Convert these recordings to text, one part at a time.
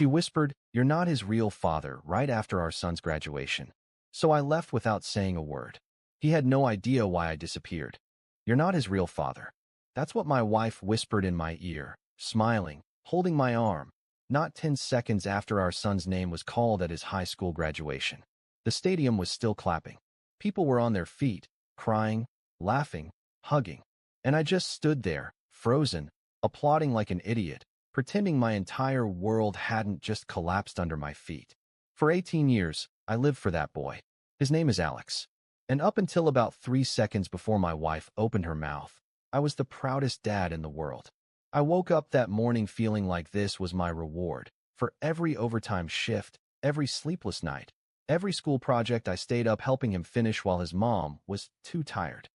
She whispered, "You're not his real father," right after our son's graduation. So I left without saying a word. He had no idea why I disappeared. "You're not his real father." That's what my wife whispered in my ear, smiling, holding my arm, not 10 seconds after our son's name was called at his high school graduation. The stadium was still clapping. People were on their feet, crying, laughing, hugging. And I just stood there, frozen, applauding like an idiot, pretending my entire world hadn't just collapsed under my feet. For 18 years, I lived for that boy. His name is Alex. And up until about 3 seconds before my wife opened her mouth, I was the proudest dad in the world. I woke up that morning feeling like this was my reward for every overtime shift, every sleepless night, every school project I stayed up helping him finish while his mom was too tired.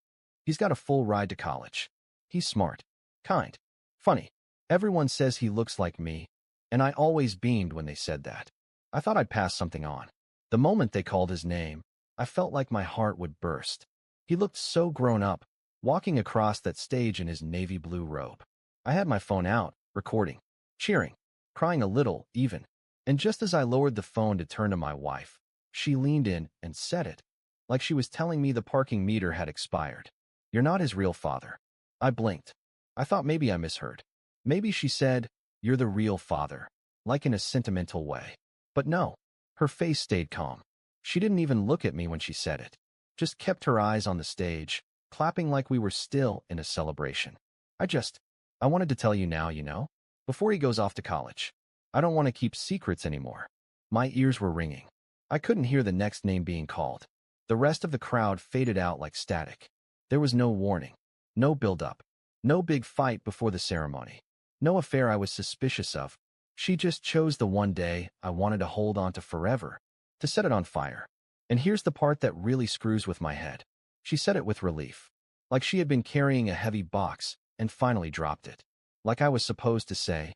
He's got a full ride to college. He's smart, kind, funny. Everyone says he looks like me, and I always beamed when they said that. I thought I'd pass something on. The moment they called his name, I felt like my heart would burst. He looked so grown up, walking across that stage in his navy blue robe. I had my phone out, recording, cheering, crying a little, even. And just as I lowered the phone to turn to my wife, she leaned in and said it, like she was telling me the parking meter had expired. "You're not his real father." I blinked. I thought maybe I misheard. Maybe she said, "You're the real father," like in a sentimental way. But no, her face stayed calm. She didn't even look at me when she said it, just kept her eyes on the stage, clapping like we were still in a celebration. I wanted to tell you now, before he goes off to college. I don't want to keep secrets anymore." My ears were ringing. I couldn't hear the next name being called. The rest of the crowd faded out like static. There was no warning, no build-up, no big fight before the ceremony, no affair I was suspicious of. She just chose the one day I wanted to hold on to forever, to set it on fire. And here's the part that really screws with my head. She said it with relief, like she had been carrying a heavy box and finally dropped it. Like I was supposed to say,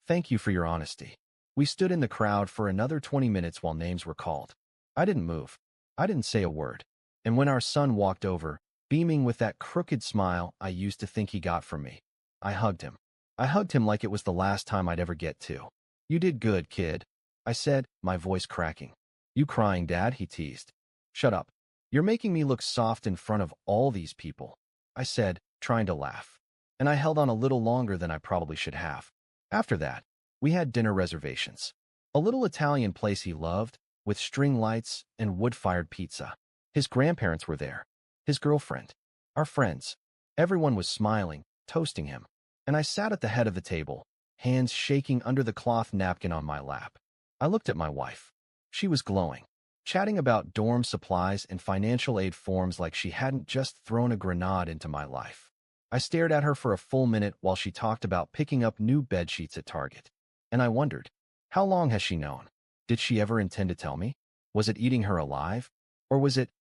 "Thank you for your honesty." We stood in the crowd for another 20 minutes while names were called. I didn't move. I didn't say a word. And when our son walked over, beaming with that crooked smile I used to think he got from me, I hugged him. I hugged him like it was the last time I'd ever get to. "You did good, kid," I said, my voice cracking. "You crying, Dad?" he teased. "Shut up. You're making me look soft in front of all these people," I said, trying to laugh. And I held on a little longer than I probably should have. After that, we had dinner reservations. A little Italian place he loved, with string lights and wood-fired pizza. His grandparents were there, his girlfriend, our friends. Everyone was smiling, toasting him. And I sat at the head of the table, hands shaking under the cloth napkin on my lap. I looked at my wife. She was glowing, chatting about dorm supplies and financial aid forms like she hadn't just thrown a grenade into my life. I stared at her for a full minute while she talked about picking up new bedsheets at Target. And I wondered, how long has she known? Did she ever intend to tell me? Was it eating her alive? Or was it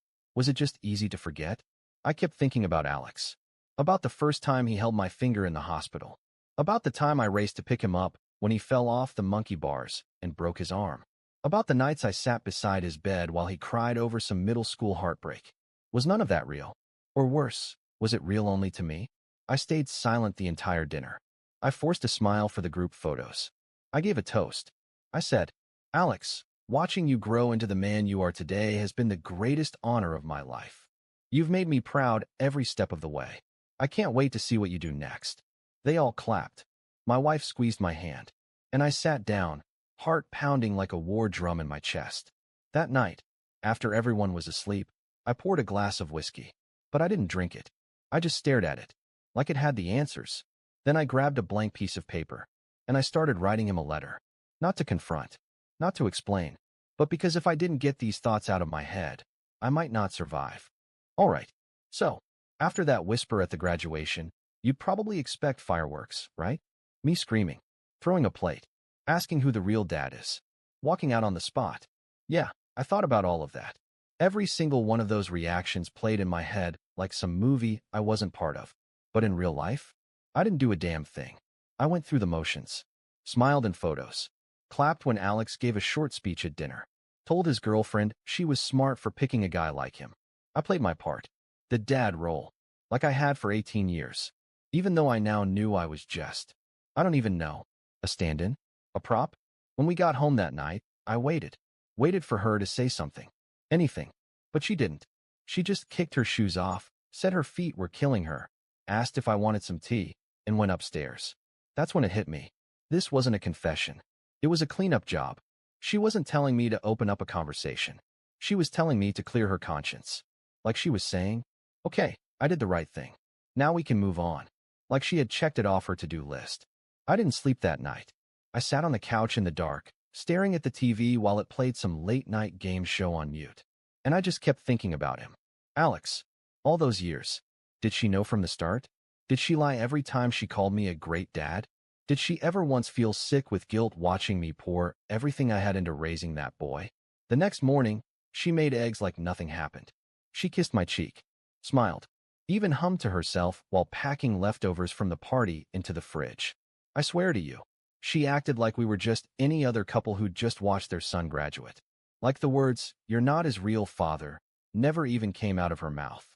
just easy to forget? I kept thinking about Alex. About the first time he held my finger in the hospital. About the time I raced to pick him up when he fell off the monkey bars and broke his arm. About the nights I sat beside his bed while he cried over some middle school heartbreak. Was none of that real? Or worse, was it real only to me? I stayed silent the entire dinner. I forced a smile for the group photos. I gave a toast. I said, "Alex, watching you grow into the man you are today has been the greatest honor of my life. You've made me proud every step of the way. I can't wait to see what you do next." They all clapped. My wife squeezed my hand, and I sat down, heart pounding like a war drum in my chest. That night, after everyone was asleep, I poured a glass of whiskey, but I didn't drink it. I just stared at it, like it had the answers. Then I grabbed a blank piece of paper, and I started writing him a letter. Not to confront, not to explain, but because if I didn't get these thoughts out of my head, I might not survive. All right, so, after that whisper at the graduation, you'd probably expect fireworks, right? Me screaming, throwing a plate, asking who the real dad is, walking out on the spot. Yeah, I thought about all of that. Every single one of those reactions played in my head like some movie I wasn't part of. But in real life, I didn't do a damn thing. I went through the motions, smiled in photos, clapped when Alex gave a short speech at dinner, told his girlfriend she was smart for picking a guy like him. I played my part, the dad role, like I had for 18 years, even though I now knew I was just, I don't even know, a stand-in? A prop? When we got home that night, I waited for her to say something. Anything. But she didn't. She just kicked her shoes off, said her feet were killing her, asked if I wanted some tea, and went upstairs. That's when it hit me. This wasn't a confession. It was a cleanup job. She wasn't telling me to open up a conversation. She was telling me to clear her conscience. Like she was saying, okay, I did the right thing. Now we can move on. Like she had checked it off her to-do list. I didn't sleep that night. I sat on the couch in the dark, staring at the TV while it played some late-night game show on mute. And I just kept thinking about him. Alex. All those years. Did she know from the start? Did she lie every time she called me a great dad? Did she ever once feel sick with guilt watching me pour everything I had into raising that boy? The next morning, she made eggs like nothing happened. She kissed my cheek, smiled, even hummed to herself while packing leftovers from the party into the fridge. I swear to you, she acted like we were just any other couple who'd just watched their son graduate. Like the words, "You're not his real father," never even came out of her mouth.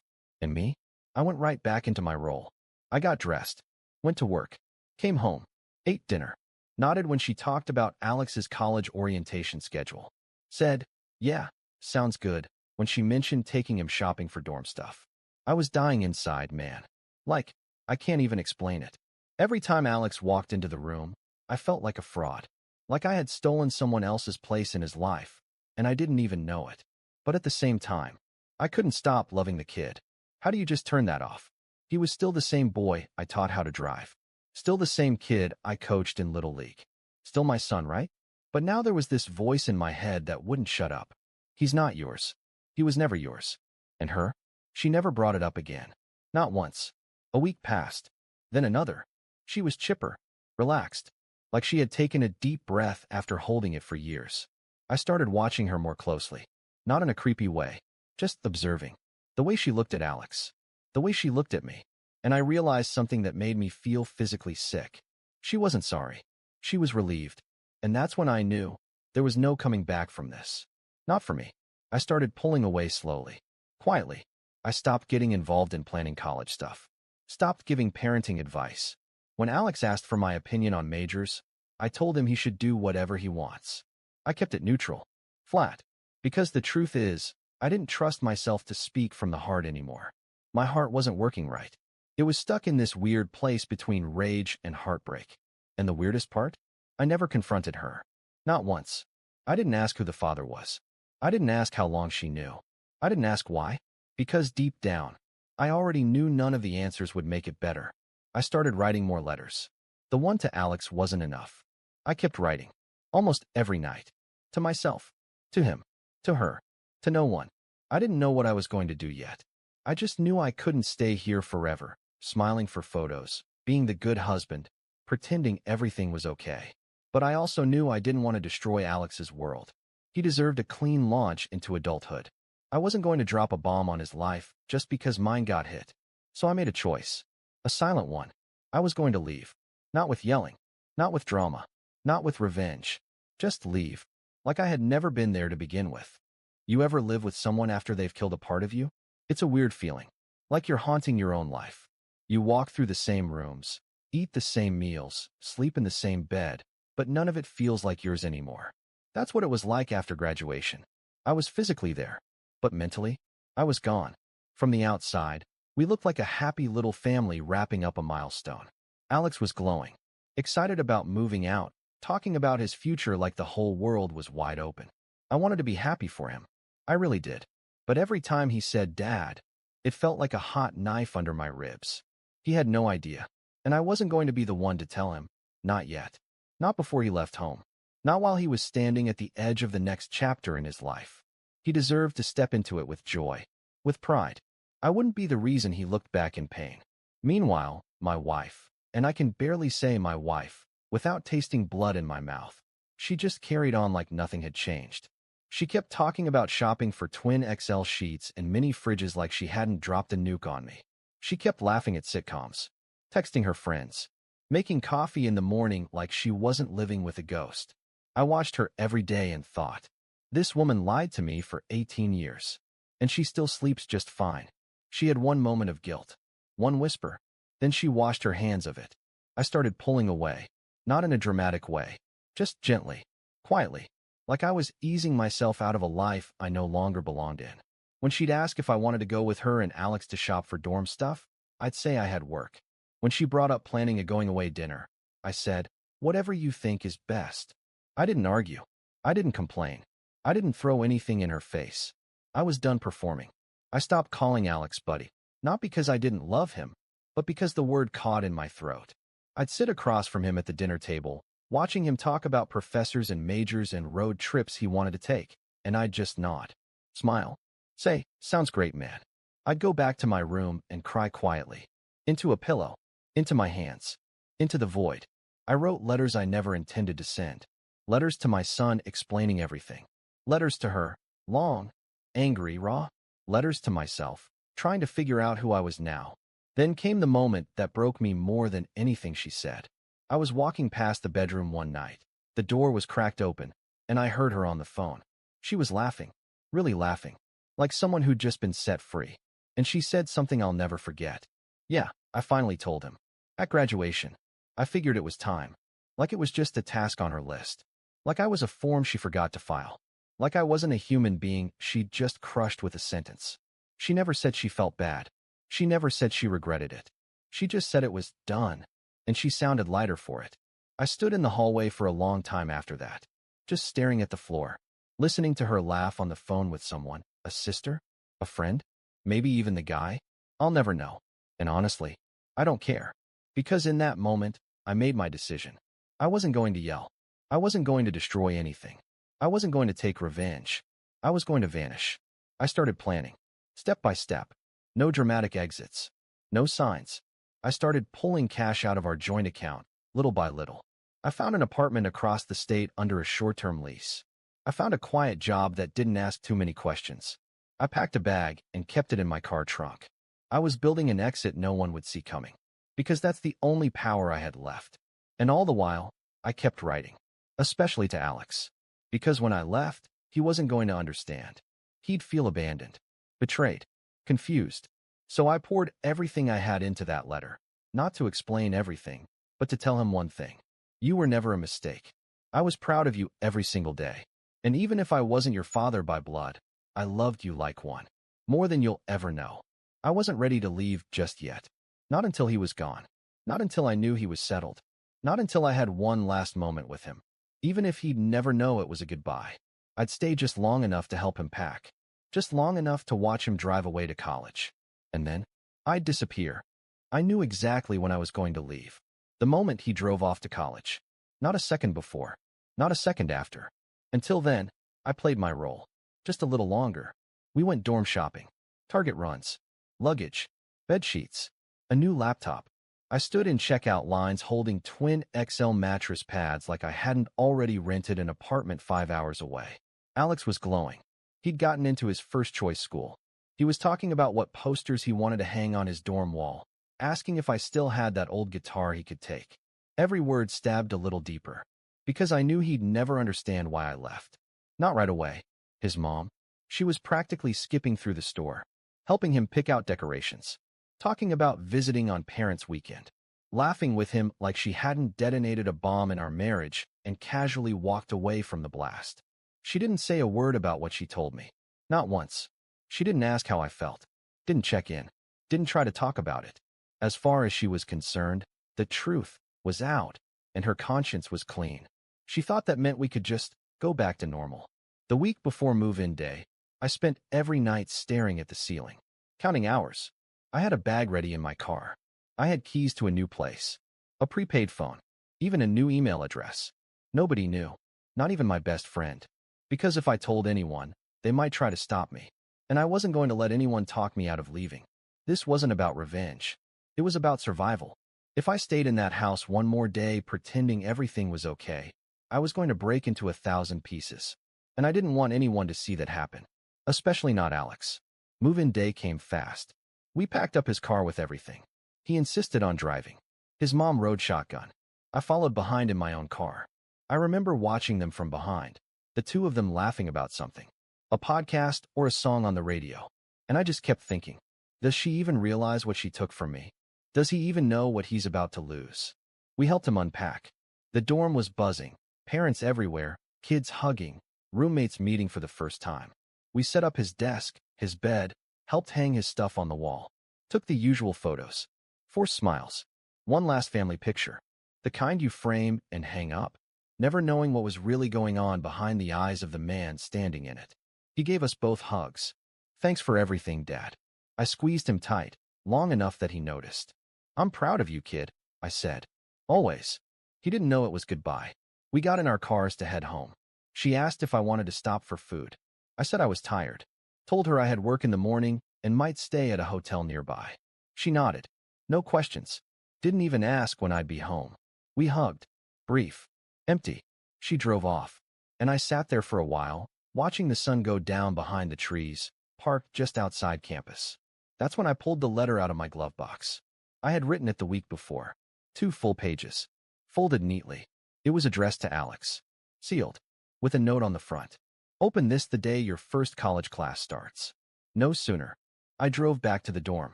And me? I went right back into my role. I got dressed, went to work, came home, ate dinner, nodded when she talked about Alex's college orientation schedule, said, "Yeah, sounds good," when she mentioned taking him shopping for dorm stuff. I was dying inside, man. Like, I can't even explain it. Every time Alex walked into the room, I felt like a fraud. Like I had stolen someone else's place in his life, and I didn't even know it. But at the same time, I couldn't stop loving the kid. How do you just turn that off? He was still the same boy I taught how to drive. Still the same kid I coached in Little League. Still my son, right? But now there was this voice in my head that wouldn't shut up. He's not yours. He was never yours. And her? She never brought it up again. Not once. A week passed. Then another. She was chipper, relaxed, like she had taken a deep breath after holding it for years. I started watching her more closely. Not in a creepy way, just observing. The way she looked at Alex. The way she looked at me. And I realized something that made me feel physically sick. She wasn't sorry. She was relieved. And that's when I knew there was no coming back from this. Not for me. I started pulling away slowly. Quietly. I stopped getting involved in planning college stuff. Stopped giving parenting advice. When Alex asked for my opinion on majors, I told him he should do whatever he wants. I kept it neutral. Flat. Because the truth is, I didn't trust myself to speak from the heart anymore. My heart wasn't working right. It was stuck in this weird place between rage and heartbreak. And the weirdest part? I never confronted her. Not once. I didn't ask who the father was. I didn't ask how long she knew. I didn't ask why. Because deep down, I already knew none of the answers would make it better. I started writing more letters. The one to Alex wasn't enough. I kept writing. Almost every night. To myself. To him. To her. To no one. I didn't know what I was going to do yet. I just knew I couldn't stay here forever, smiling for photos, being the good husband, pretending everything was okay. But I also knew I didn't want to destroy Alex's world. He deserved a clean launch into adulthood. I wasn't going to drop a bomb on his life just because mine got hit. So I made a choice. A silent one. I was going to leave. Not with yelling. Not with drama. Not with revenge. Just leave. Like I had never been there to begin with. You ever live with someone after they've killed a part of you? It's a weird feeling. Like you're haunting your own life. You walk through the same rooms, eat the same meals, sleep in the same bed, but none of it feels like yours anymore. That's what it was like after graduation. I was physically there, but mentally, I was gone. From the outside, we looked like a happy little family wrapping up a milestone. Alex was glowing, excited about moving out, talking about his future like the whole world was wide open. I wanted to be happy for him. I really did. But every time he said Dad, it felt like a hot knife under my ribs. He had no idea, and I wasn't going to be the one to tell him. Not yet. Not before he left home. Not while he was standing at the edge of the next chapter in his life. He deserved to step into it with joy, with pride. I wouldn't be the reason he looked back in pain. Meanwhile, my wife, and I can barely say my wife, without tasting blood in my mouth, she just carried on like nothing had changed. She kept talking about shopping for twin XL sheets and mini fridges like she hadn't dropped a nuke on me. She kept laughing at sitcoms, texting her friends, making coffee in the morning like she wasn't living with a ghost. I watched her every day and thought, this woman lied to me for 18 years, and she still sleeps just fine. She had one moment of guilt, one whisper, then she washed her hands of it. I started pulling away, not in a dramatic way, just gently. quietly, like I was easing myself out of a life I no longer belonged in. When she'd ask if I wanted to go with her and Alex to shop for dorm stuff, I'd say I had work. When she brought up planning a going-away dinner, I said, whatever you think is best. I didn't argue. I didn't complain. I didn't throw anything in her face. I was done performing. I stopped calling Alex buddy, not because I didn't love him, but because the word caught in my throat. I'd sit across from him at the dinner table, watching him talk about professors and majors and road trips he wanted to take, and I'd just nod, smile, say, sounds great, man. I'd go back to my room and cry quietly, into a pillow, into my hands, into the void. I wrote letters I never intended to send, letters to my son explaining everything, letters to her, long, angry, raw, letters to myself, trying to figure out who I was now. Then came the moment that broke me more than anything she said. I was walking past the bedroom one night. The door was cracked open, and I heard her on the phone. She was laughing, really laughing, like someone who'd just been set free. And she said something I'll never forget. Yeah, I finally told him. At graduation, I figured it was time. Like it was just a task on her list. Like I was a form she forgot to file. Like I wasn't a human being she'd just crushed with a sentence. She never said she felt bad. She never said she regretted it. She just said it was done, and she sounded lighter for it. I stood in the hallway for a long time after that, just staring at the floor, listening to her laugh on the phone with someone, a sister, a friend, maybe even the guy. I'll never know. And honestly, I don't care. Because in that moment, I made my decision. I wasn't going to yell. I wasn't going to destroy anything. I wasn't going to take revenge. I was going to vanish. I started planning, step by step. No dramatic exits. No signs. I started pulling cash out of our joint account, little by little. I found an apartment across the state under a short-term lease. I found a quiet job that didn't ask too many questions. I packed a bag and kept it in my car trunk. I was building an exit no one would see coming, because that's the only power I had left. And all the while, I kept writing, especially to Alex. Because when I left, he wasn't going to understand. He'd feel abandoned, betrayed, confused. So I poured everything I had into that letter, not to explain everything, but to tell him one thing. You were never a mistake. I was proud of you every single day. And even if I wasn't your father by blood, I loved you like one. More than you'll ever know. I wasn't ready to leave just yet. Not until he was gone. Not until I knew he was settled. Not until I had one last moment with him. Even if he'd never know it was a goodbye. I'd stay just long enough to help him pack. Just long enough to watch him drive away to college. And then, I'd disappear. I knew exactly when I was going to leave. The moment he drove off to college. Not a second before. Not a second after. Until then, I played my role. Just a little longer. We went dorm shopping. Target runs. Luggage. Bed sheets. A new laptop. I stood in checkout lines holding twin XL mattress pads like I hadn't already rented an apartment 5 hours away. Alex was glowing. He'd gotten into his first-choice school. He was talking about what posters he wanted to hang on his dorm wall, asking if I still had that old guitar he could take. Every word stabbed a little deeper, because I knew he'd never understand why I left. Not right away. His mom, she was practically skipping through the store, helping him pick out decorations, talking about visiting on Parents' Weekend, laughing with him like she hadn't detonated a bomb in our marriage and casually walked away from the blast. She didn't say a word about what she told me. Not once. She didn't ask how I felt. Didn't check in. Didn't try to talk about it. As far as she was concerned, the truth was out, and her conscience was clean. She thought that meant we could just go back to normal. The week before move-in day, I spent every night staring at the ceiling, counting hours. I had a bag ready in my car. I had keys to a new place, a prepaid phone, even a new email address. Nobody knew, not even my best friend. Because if I told anyone, they might try to stop me. And I wasn't going to let anyone talk me out of leaving. This wasn't about revenge. It was about survival. If I stayed in that house one more day pretending everything was okay, I was going to break into 1,000 pieces. And I didn't want anyone to see that happen. Especially not Alex. Move-in day came fast. We packed up his car with everything. He insisted on driving. His mom rode shotgun. I followed behind in my own car. I remember watching them from behind. The two of them laughing about something, a podcast or a song on the radio. And I just kept thinking, does she even realize what she took from me? Does he even know what he's about to lose? We helped him unpack. The dorm was buzzing, parents everywhere, Kids hugging, roommates meeting for the first time. We set up his desk, his bed, helped hang his stuff on the wall. Took the usual photos. Forced smiles. One last family picture. The kind you frame and hang up, never knowing what was really going on behind the eyes of the man standing in it. He gave us both hugs. Thanks for everything, Dad. I squeezed him tight, long enough that he noticed. I'm proud of you, kid, I said. Always. He didn't know it was goodbye. We got in our cars to head home. She asked if I wanted to stop for food. I said I was tired. Told her I had work in the morning and might stay at a hotel nearby. She nodded. No questions. Didn't even ask when I'd be home. We hugged. Brief. Empty. She drove off. And I sat there for a while, watching the sun go down behind the trees, parked just outside campus. That's when I pulled the letter out of my glove box. I had written it the week before. 2 full pages. Folded neatly. It was addressed to Alex. Sealed. With a note on the front. Open this the day your first college class starts. No sooner. I drove back to the dorm.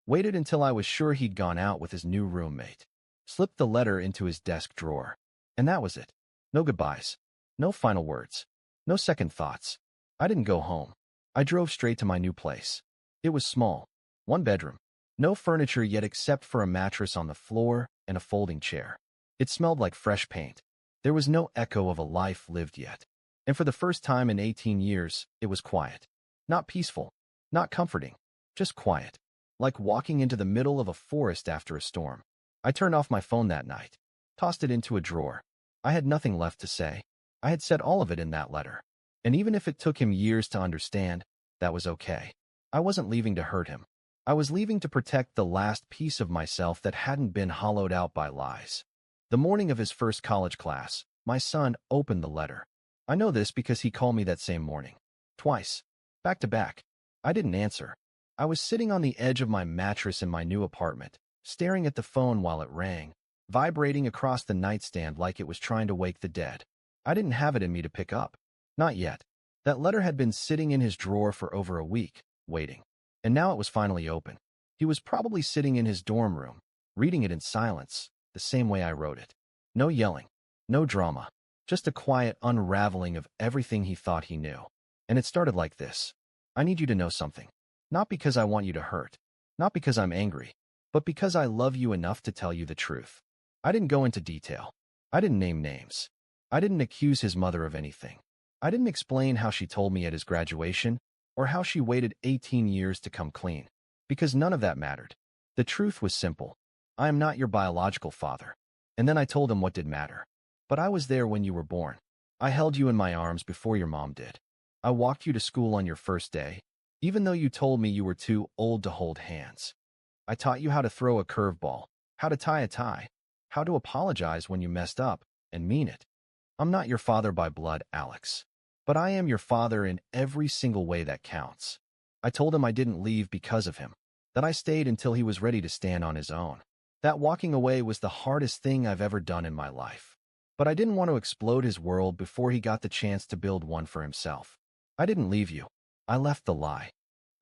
Waited until I was sure he'd gone out with his new roommate. Slipped the letter into his desk drawer. And that was it. No goodbyes. No final words. No second thoughts. I didn't go home. I drove straight to my new place. It was small. 1 bedroom. No furniture yet except for a mattress on the floor and a folding chair. It smelled like fresh paint. There was no echo of a life lived yet. And for the first time in 18 years, it was quiet. Not peaceful. Not comforting. Just quiet. Like walking into the middle of a forest after a storm. I turned off my phone that night. Tossed it into a drawer. I had nothing left to say. I had said all of it in that letter. And even if it took him years to understand, that was okay. I wasn't leaving to hurt him. I was leaving to protect the last piece of myself that hadn't been hollowed out by lies. The morning of his first college class, my son opened the letter. I know this because he called me that same morning. Twice. Back to back. I didn't answer. I was sitting on the edge of my mattress in my new apartment, staring at the phone while it rang, vibrating across the nightstand like it was trying to wake the dead. I didn't have it in me to pick up. Not yet. That letter had been sitting in his drawer for over a week, waiting. And now it was finally open. He was probably sitting in his dorm room, reading it in silence, the same way I wrote it. No yelling. No drama. Just a quiet unraveling of everything he thought he knew. And it started like this. I need you to know something. Not because I want you to hurt. Not because I'm angry. But because I love you enough to tell you the truth. I didn't go into detail. I didn't name names. I didn't accuse his mother of anything. I didn't explain how she told me at his graduation, or how she waited 18 years to come clean. Because none of that mattered. The truth was simple. I am not your biological father. And then I told him what did matter. But I was there when you were born. I held you in my arms before your mom did. I walked you to school on your first day, even though you told me you were too old to hold hands. I taught you how to throw a curveball, how to tie a tie, how to apologize when you messed up, and mean it. I'm not your father by blood, Alex. But I am your father in every single way that counts. I told him I didn't leave because of him, that I stayed until he was ready to stand on his own. That walking away was the hardest thing I've ever done in my life. But I didn't want to explode his world before he got the chance to build one for himself. I didn't leave you. I left the lie.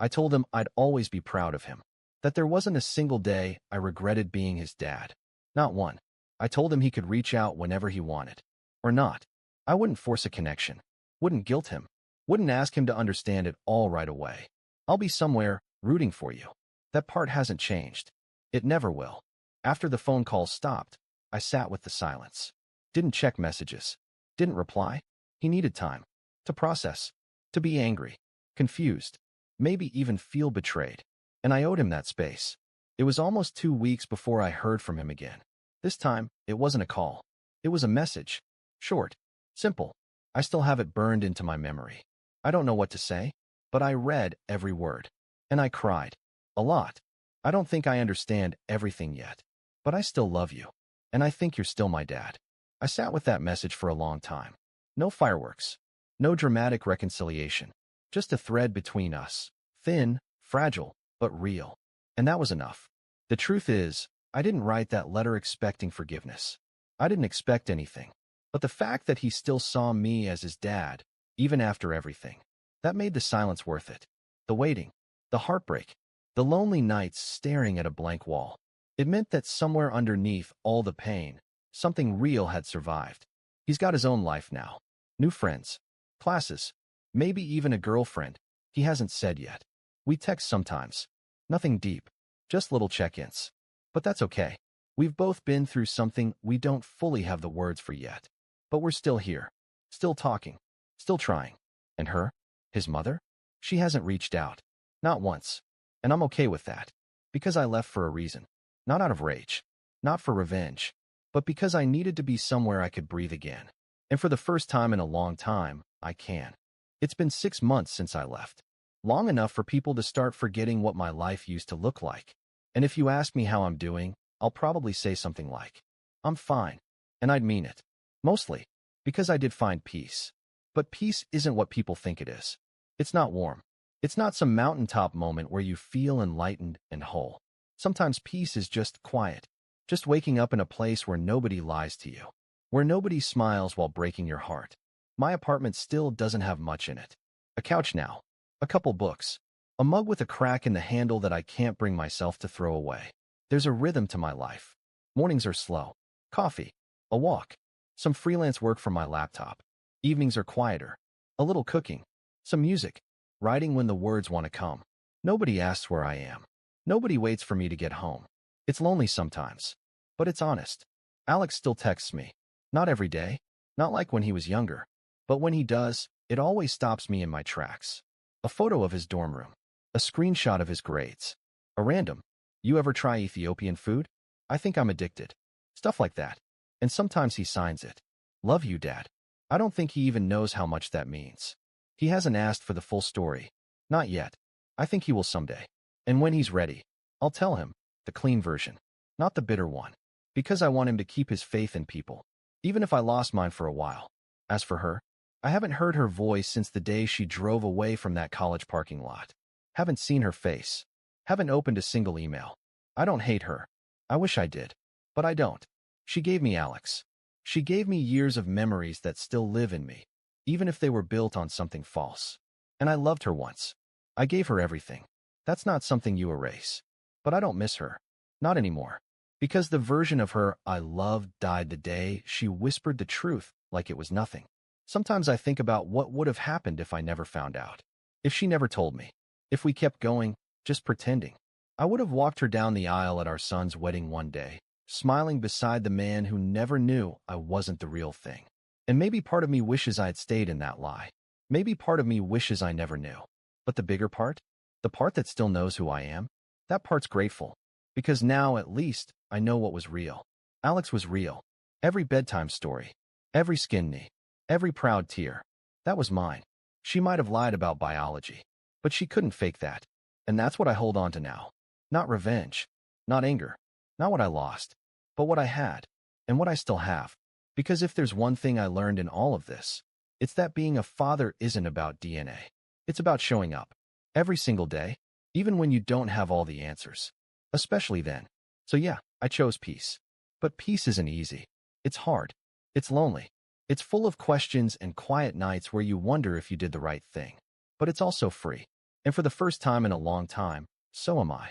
I told him I'd always be proud of him, that there wasn't a single day I regretted being his dad. Not one. I told him he could reach out whenever he wanted. Or not. I wouldn't force a connection. Wouldn't guilt him. Wouldn't ask him to understand it all right away. I'll be somewhere, rooting for you. That part hasn't changed. It never will. After the phone call stopped, I sat with the silence. Didn't check messages. Didn't reply. He needed time. To process. To be angry. Confused. Maybe even feel betrayed. And I owed him that space. It was almost 2 weeks before I heard from him again. This time, it wasn't a call. It was a message. Short. Simple. I still have it burned into my memory. I don't know what to say, but I read every word. And I cried. A lot. I don't think I understand everything yet. But I still love you. And I think you're still my dad. I sat with that message for a long time. No fireworks. No dramatic reconciliation. Just a thread between us. Thin, fragile, but real. And that was enough. The truth is, I didn't write that letter expecting forgiveness. I didn't expect anything. But the fact that he still saw me as his dad, even after everything, that made the silence worth it. The waiting, the heartbreak, the lonely nights staring at a blank wall. It meant that somewhere underneath all the pain, something real had survived. He's got his own life now. New friends, classes, maybe even a girlfriend. He hasn't said yet. We text sometimes. Nothing deep, just little check-ins. But that's okay. We've both been through something we don't fully have the words for yet. But we're still here, still talking, still trying. And her? His mother? She hasn't reached out. Not once. And I'm okay with that. Because I left for a reason. Not out of rage. Not for revenge. But because I needed to be somewhere I could breathe again. And for the first time in a long time, I can. It's been 6 months since I left. Long enough for people to start forgetting what my life used to look like. And if you ask me how I'm doing, I'll probably say something like, I'm fine. And I'd mean it. Mostly. Because I did find peace. But peace isn't what people think it is. It's not warm. It's not some mountaintop moment where you feel enlightened and whole. Sometimes peace is just quiet. Just waking up in a place where nobody lies to you. Where nobody smiles while breaking your heart. My apartment still doesn't have much in it. A couch now. A couple books. A mug with a crack in the handle that I can't bring myself to throw away. There's a rhythm to my life. Mornings are slow. Coffee. A walk. Some freelance work from my laptop. Evenings are quieter. A little cooking. Some music. Writing when the words want to come. Nobody asks where I am. Nobody waits for me to get home. It's lonely sometimes. But it's honest. Alex still texts me. Not every day. Not like when he was younger. But when he does, it always stops me in my tracks. A photo of his dorm room. A screenshot of his grades. A random, you ever try Ethiopian food? I think I'm addicted. Stuff like that. And sometimes he signs it. Love you, Dad. I don't think he even knows how much that means. He hasn't asked for the full story. Not yet. I think he will someday. And when he's ready, I'll tell him, the clean version. Not the bitter one. Because I want him to keep his faith in people. Even if I lost mine for a while. As for her, I haven't heard her voice since the day she drove away from that college parking lot. Haven't seen her face. Haven't opened a single email. I don't hate her. I wish I did. But I don't. She gave me Alex. She gave me years of memories that still live in me, even if they were built on something false. And I loved her once. I gave her everything. That's not something you erase. But I don't miss her. Not anymore. Because the version of her I loved died the day she whispered the truth like it was nothing. Sometimes I think about what would have happened if I never found out. If she never told me. If we kept going, just pretending. I would have walked her down the aisle at our son's wedding one day, smiling beside the man who never knew I wasn't the real thing. And maybe part of me wishes I had stayed in that lie. Maybe part of me wishes I never knew. But the bigger part? The part that still knows who I am? That part's grateful. Because now, at least, I know what was real. Alex was real. Every bedtime story. Every skin knee. Every proud tear. That was mine. She might have lied about biology. But she couldn't fake that. And that's what I hold on to now. Not revenge. Not anger. Not what I lost. But what I had. And what I still have. Because if there's one thing I learned in all of this, it's that being a father isn't about DNA. It's about showing up. Every single day. Even when you don't have all the answers. Especially then. So yeah, I chose peace. But peace isn't easy. It's hard. It's lonely. It's full of questions and quiet nights where you wonder if you did the right thing. But it's also free. And for the first time in a long time, so am I.